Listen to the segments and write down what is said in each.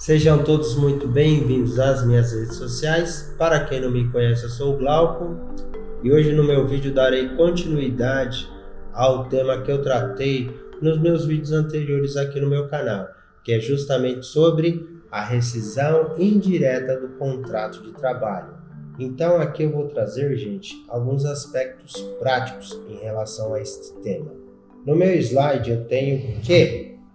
Sejam todos muito bem-vindos às minhas redes sociais. Para quem não me conhece, eu sou o Glauco e hoje no meu vídeo darei continuidade ao tema que eu tratei nos meus vídeos anteriores aqui no meu canal, que é justamente sobre a rescisão indireta do contrato de trabalho. Então aqui eu vou trazer, gente, alguns aspectos práticos em relação a este tema. No meu slide eu tenho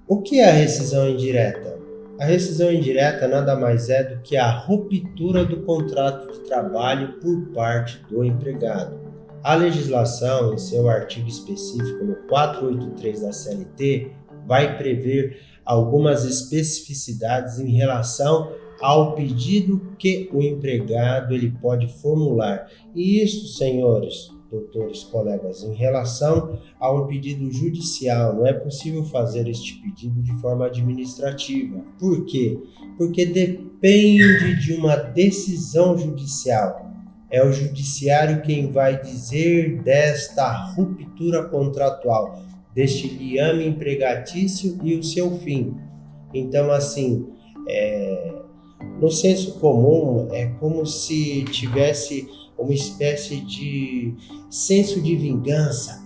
o que é a rescisão indireta? A rescisão indireta nada mais é do que a ruptura do contrato de trabalho por parte do empregado. A legislação, em seu artigo específico no 483 da CLT, vai prever algumas especificidades em relação ao pedido que o empregado ele pode formular. E isso, senhores, doutores, colegas, em relação a um pedido judicial, não é possível fazer este pedido de forma administrativa. Por quê? Porque depende de uma decisão judicial. É o judiciário quem vai dizer desta ruptura contratual, deste liame empregatício e o seu fim. Então, assim, no senso comum, é como se tivesse uma espécie de senso de vingança.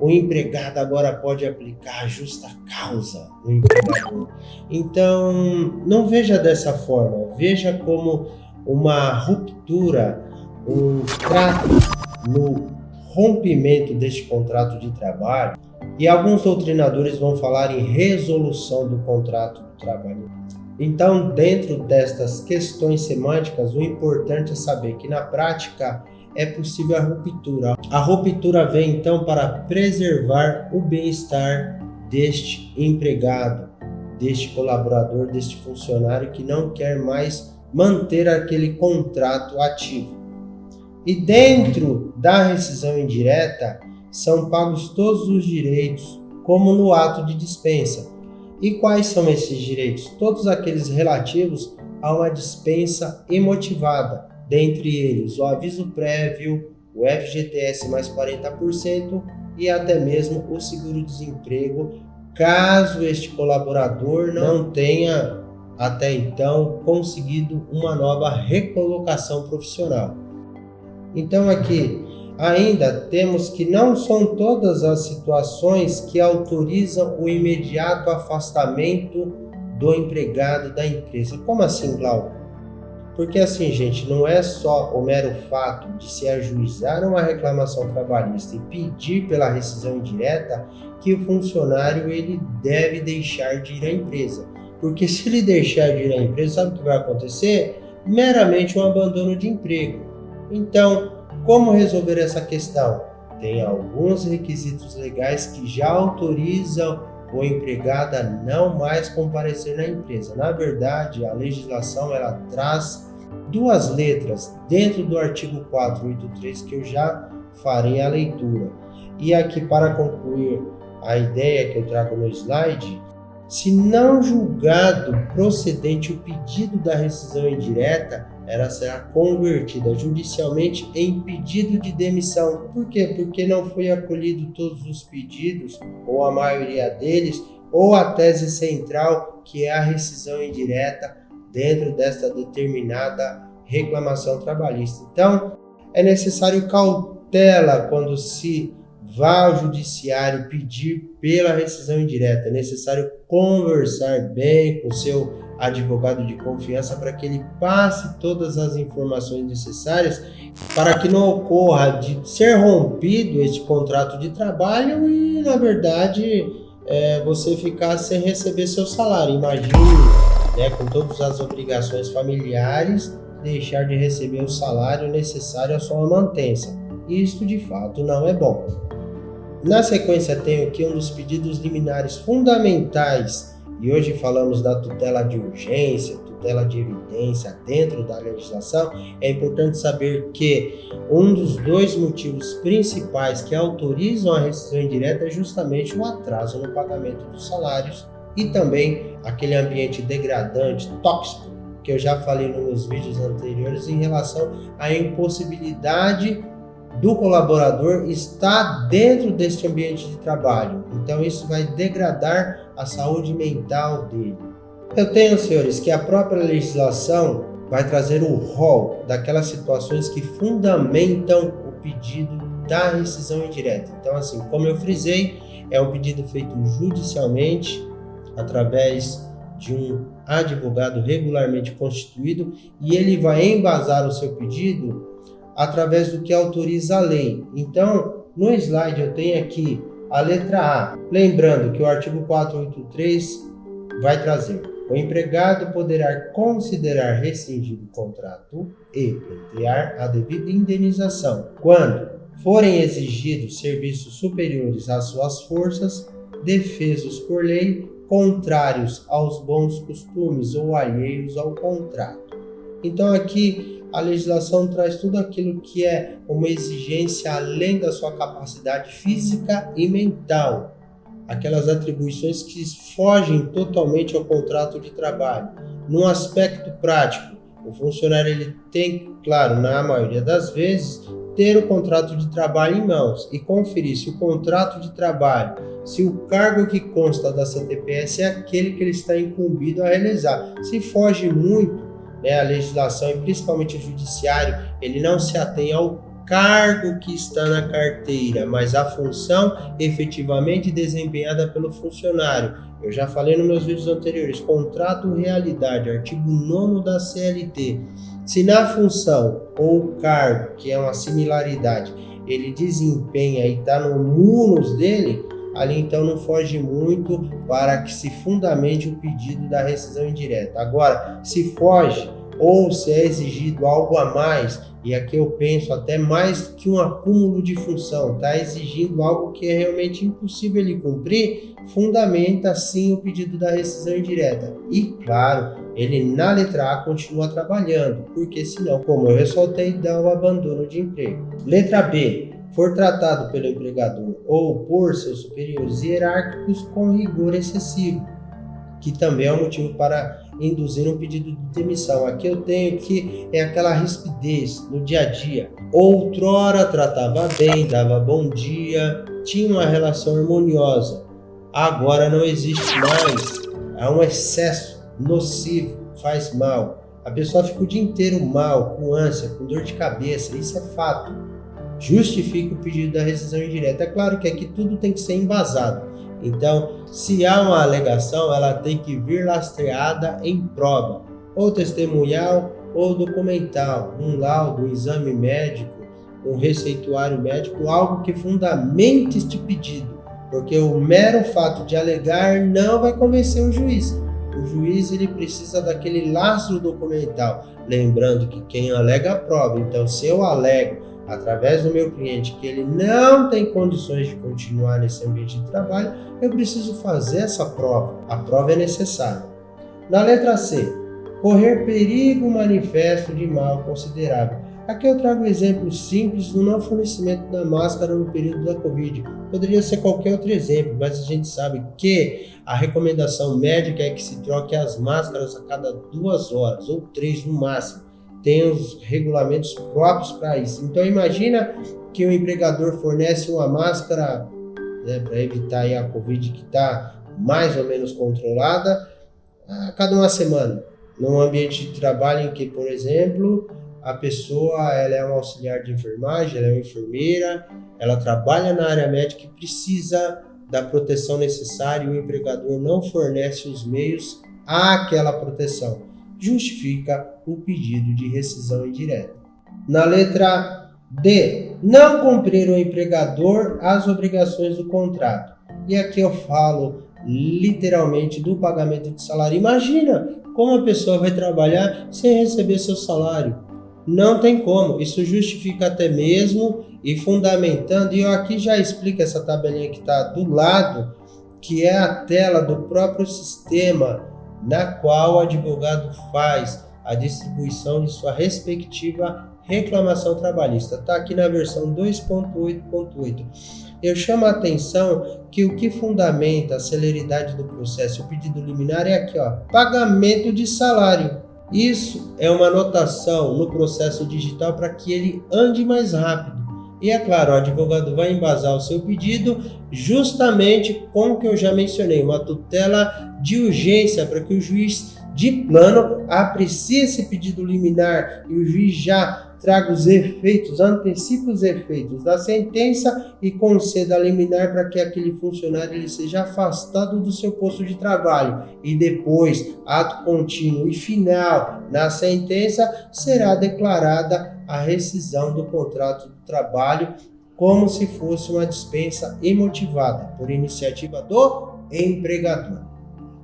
O empregado agora pode aplicar a justa causa no empregador. Então, não veja dessa forma. Veja como uma ruptura, um trato no rompimento deste contrato de trabalho. E alguns doutrinadores vão falar em resolução do contrato de trabalho. Então, dentro destas questões semânticas, o importante é saber que na prática é possível a ruptura. A ruptura vem então para preservar o bem-estar deste empregado, deste colaborador, deste funcionário que não quer mais manter aquele contrato ativo. E dentro da rescisão indireta são pagos todos os direitos, como no ato de dispensa. E quais são esses direitos? Todos aqueles relativos a uma dispensa imotivada, dentre eles o aviso prévio, o FGTS mais 40% e até mesmo o seguro-desemprego, caso este colaborador não tenha até então conseguido uma nova recolocação profissional. Então aqui ainda temos que não são todas as situações que autorizam o imediato afastamento do empregado da empresa. Como assim, Glauco? Porque assim, gente, não é só o mero fato de se ajuizar uma reclamação trabalhista e pedir pela rescisão indireta que o funcionário ele deve deixar de ir à empresa. Porque se ele deixar de ir à empresa, sabe o que vai acontecer? Meramente um abandono de emprego. Então, como resolver essa questão? Tem alguns requisitos legais que já autorizam o empregado a não mais comparecer na empresa. Na verdade, a legislação ela traz duas letras dentro do artigo 483 que eu já farei a leitura. E aqui, para concluir a ideia que eu trago no slide, se não julgado procedente o pedido da rescisão indireta, ela será convertida judicialmente em pedido de demissão. Por quê? Porque não foi acolhido todos os pedidos, ou a maioria deles, ou a tese central, que é a rescisão indireta dentro desta determinada reclamação trabalhista. Então, é necessário cautela quando se vá ao judiciário pedir pela rescisão indireta. É necessário conversar bem com o seu advogado de confiança para que ele passe todas as informações necessárias para que não ocorra de ser rompido este contrato de trabalho e, na verdade, você ficar sem receber seu salário. Imagine, com todas as obrigações familiares, deixar de receber o salário necessário à sua mantença. Isto, de fato, não é bom. Na sequência, tenho aqui um dos pedidos liminares fundamentais, e hoje falamos da tutela de urgência, tutela de evidência dentro da legislação. É importante saber que um dos dois motivos principais que autorizam a rescisão indireta é justamente o atraso no pagamento dos salários e também aquele ambiente degradante, tóxico, que eu já falei nos meus vídeos anteriores em relação à impossibilidade do colaborador estar dentro deste ambiente de trabalho. Então isso vai degradar a saúde mental dele. Eu tenho, senhores, que a própria legislação vai trazer o rol daquelas situações que fundamentam o pedido da rescisão indireta. Então, assim, como eu frisei, é um pedido feito judicialmente, através de um advogado regularmente constituído, e ele vai embasar o seu pedido através do que autoriza a lei. Então, no slide eu tenho aqui a letra A, lembrando que o artigo 483 vai trazer: o empregado poderá considerar rescindido o contrato e pleitear a devida indenização quando forem exigidos serviços superiores às suas forças, defesos por lei, contrários aos bons costumes ou alheios ao contrato. Então aqui a legislação traz tudo aquilo que é uma exigência além da sua capacidade física e mental, aquelas atribuições que fogem totalmente ao contrato de trabalho. No aspecto prático, o funcionário ele tem, claro, na maioria das vezes, ter o contrato de trabalho em mãos e conferir se o contrato de trabalho, se o cargo que consta da CTPS é aquele que ele está incumbido a realizar. Se foge muito, a legislação e principalmente o judiciário, ele não se atém ao cargo que está na carteira, mas a função efetivamente desempenhada pelo funcionário. Eu já falei nos meus vídeos anteriores, contrato realidade, artigo 9º da CLT. Se na função ou cargo, que é uma similaridade, ele desempenha e está no munus dele, ali então não foge muito para que se fundamente o pedido da rescisão indireta. Agora, se foge ou se é exigido algo a mais, e aqui eu penso até mais que um acúmulo de função, está exigindo algo que é realmente impossível ele cumprir, fundamenta sim o pedido da rescisão indireta. E claro, ele na letra A continua trabalhando, porque senão, como eu ressaltei, dá o abandono de emprego. Letra B, for tratado pelo empregador ou por seus superiores hierárquicos com rigor excessivo, que também é um motivo para induzir um pedido de demissão. Aqui eu tenho que é aquela rispidez no dia a dia. Outrora tratava bem, dava bom dia, tinha uma relação harmoniosa. Agora não existe mais. Há um excesso nocivo, faz mal. A pessoa fica o dia inteiro mal, com ânsia, com dor de cabeça. Isso é fato. Justifica o pedido da rescisão indireta. É claro que aqui tudo tem que ser embasado. Então, se há uma alegação, ela tem que vir lastreada em prova, ou testemunhal ou documental, um laudo, um exame médico, um receituário médico, algo que fundamente este pedido, porque o mero fato de alegar não vai convencer o juiz. O juiz ele precisa daquele lastro documental, lembrando que quem alega prova. Então, se eu alego através do meu cliente que ele não tem condições de continuar nesse ambiente de trabalho, eu preciso fazer essa prova. A prova é necessária. Na letra C, correr perigo manifesto de mal considerável. Aqui eu trago um exemplo simples do não fornecimento da máscara no período da Covid. Poderia ser qualquer outro exemplo, mas a gente sabe que a recomendação médica é que se troque as máscaras a cada 2 horas, ou 3 no máximo. Tem os regulamentos próprios para isso. Então imagina que o empregador fornece uma máscara, para evitar aí a Covid que está mais ou menos controlada, a cada 1 semana. Num ambiente de trabalho em que, por exemplo, a pessoa ela é um auxiliar de enfermagem, ela é uma enfermeira, ela trabalha na área médica e precisa da proteção necessária e o empregador não fornece os meios àquela proteção. Justifica o pedido de rescisão indireta. Na letra D, não cumprir o empregador as obrigações do contrato. E aqui eu falo literalmente do pagamento de salário. Imagina como a pessoa vai trabalhar sem receber seu salário. Não tem como. Isso justifica até mesmo e fundamentando. E eu aqui já explico essa tabelinha que está do lado, que é a tela do próprio sistema na qual o advogado faz a distribuição de sua respectiva reclamação trabalhista. Está aqui na versão 2.8.8. Eu chamo a atenção que o que fundamenta a celeridade do processo e o pedido liminar é aqui, pagamento de salário. Isso é uma anotação no processo digital para que ele ande mais rápido. E é claro, o advogado vai embasar o seu pedido justamente com o que eu já mencionei, uma tutela de urgência para que o juiz de plano aprecie esse pedido liminar e o juiz já traga os efeitos, antecipe os efeitos da sentença e conceda a liminar para que aquele funcionário ele seja afastado do seu posto de trabalho. E depois, ato contínuo e final na sentença, será declarada a rescisão do contrato de trabalho como se fosse uma dispensa imotivada por iniciativa do empregador.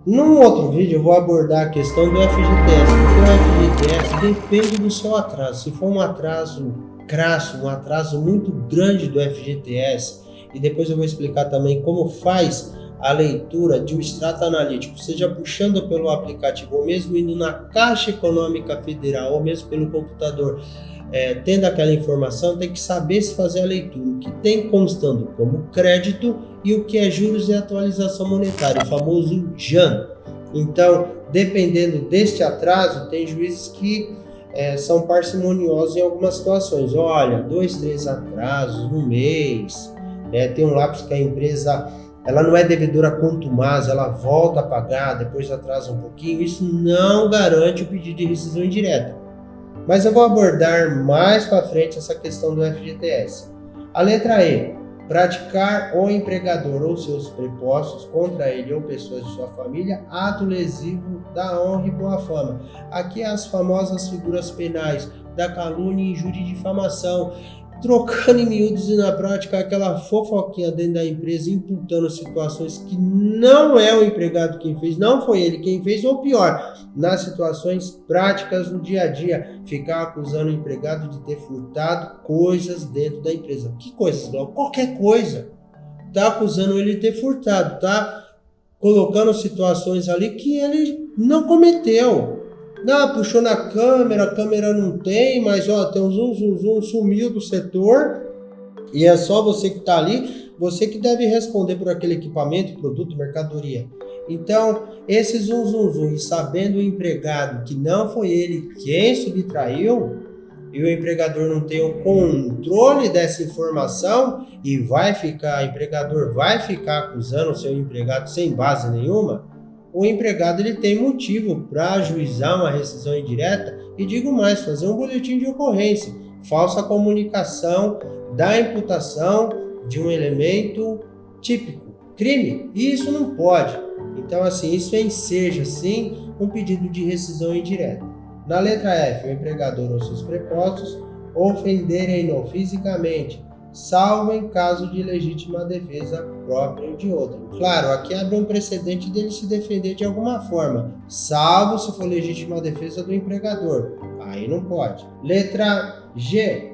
Num outro vídeo eu vou abordar a questão do FGTS, porque o FGTS depende do seu atraso. Se for um atraso crasso, um atraso muito grande do FGTS, e depois eu vou explicar também como faz a leitura de um extrato analítico, seja puxando pelo aplicativo ou mesmo indo na Caixa Econômica Federal ou mesmo pelo computador, tendo aquela informação, tem que saber se fazer a leitura, o que tem constando como crédito e o que é juros e atualização monetária, o famoso JAN. Então, dependendo deste atraso, tem juízes que são parcimoniosos em algumas situações. Olha, 2, 3 atrasos no mês, tem um lapso que a empresa ela não é devedora contumaz, ela volta a pagar, depois atrasa um pouquinho, isso não garante o pedido de rescisão indireta. Mas eu vou abordar mais para frente essa questão do FGTS. A letra E. Praticar o empregador ou seus prepostos contra ele ou pessoas de sua família ato lesivo da honra e boa fama. Aqui as famosas figuras penais da calúnia, injúria e difamação. Trocando em miúdos e na prática aquela fofoquinha dentro da empresa, imputando situações que não é o empregado quem fez, não foi ele quem fez, ou pior, nas situações práticas no dia a dia, ficar acusando o empregado de ter furtado coisas dentro da empresa. Que coisas, Glauco? Qualquer coisa. Tá acusando ele de ter furtado, tá colocando situações ali que ele não cometeu. Puxou na câmera, a câmera não tem, mas tem um zoom, sumiu do setor e é só você que está ali, você que deve responder por aquele equipamento, produto, mercadoria. Então, esse zoom, e sabendo o empregado que não foi ele quem subtraiu, e o empregador não tem o controle dessa informação e o empregador vai ficar acusando o seu empregado sem base nenhuma, o empregado ele tem motivo para ajuizar uma rescisão indireta e digo mais, fazer um boletim de ocorrência, falsa comunicação da imputação de um elemento típico, crime, e isso não pode. Então assim, isso enseja sim um pedido de rescisão indireta. Na letra F, o empregador ou seus prepostos ofenderem-no fisicamente, salvo em caso de legítima defesa própria ou de outro. Claro, aqui abre um precedente dele se defender de alguma forma, salvo se for legítima defesa do empregador. Aí não pode. Letra G.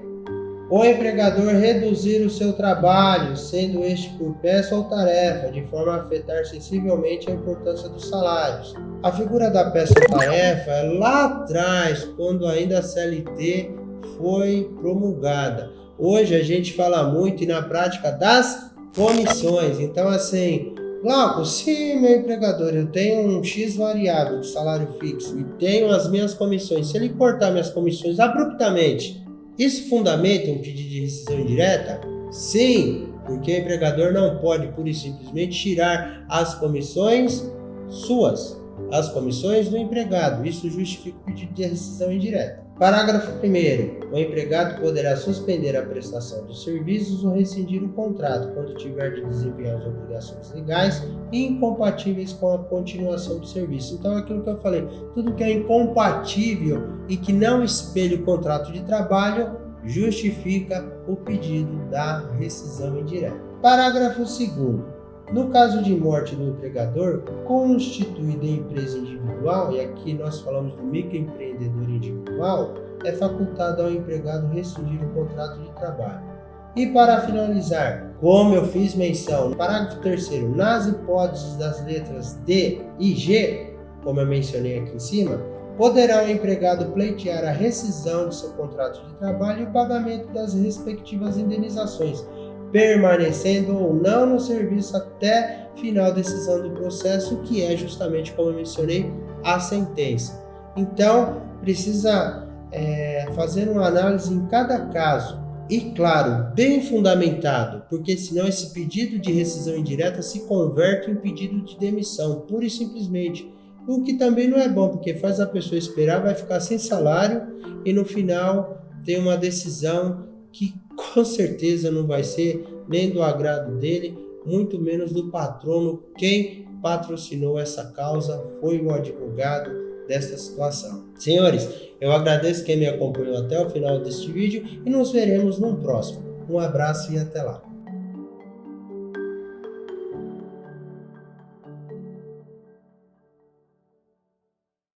O empregador reduzir o seu trabalho, sendo este por peça ou tarefa, de forma a afetar sensivelmente a importância dos salários. A figura da peça ou tarefa é lá atrás, quando ainda a CLT foi promulgada. Hoje a gente fala muito e na prática das comissões. Então assim, Glauco, se meu empregador eu tenho um X variável de salário fixo e tenho as minhas comissões, se ele cortar minhas comissões abruptamente, isso fundamenta um pedido de rescisão indireta? Sim, porque o empregador não pode pura e simplesmente tirar as comissões suas, as comissões do empregado. Isso justifica o pedido de rescisão indireta. Parágrafo 1º. O empregado poderá suspender a prestação dos serviços ou rescindir o contrato quando tiver de desempenhar as obrigações legais incompatíveis com a continuação do serviço. Então, aquilo que eu falei, tudo que é incompatível e que não espelha o contrato de trabalho justifica o pedido da rescisão indireta. Parágrafo 2º. No caso de morte do empregador, constituída em empresa individual, e aqui nós falamos do microempreendedor individual, é facultado ao empregado rescindir o contrato de trabalho. E para finalizar, como eu fiz menção, no parágrafo 3º, nas hipóteses das letras D e G, como eu mencionei aqui em cima, poderá o empregado pleitear a rescisão de seu contrato de trabalho e o pagamento das respectivas indenizações, permanecendo ou não no serviço até final decisão do processo, que é justamente, como eu mencionei, a sentença. Então, precisa fazer uma análise em cada caso. e, claro, bem fundamentado, porque senão esse pedido de rescisão indireta se converte em pedido de demissão, pura e simplesmente. O que também não é bom, porque faz a pessoa esperar, vai ficar sem salário e no final tem uma decisão que com certeza não vai ser nem do agrado dele, muito menos do patrono. Quem patrocinou essa causa foi o advogado desta situação. Senhores, eu agradeço quem me acompanhou até o final deste vídeo e nos veremos no próximo. Um abraço e até lá.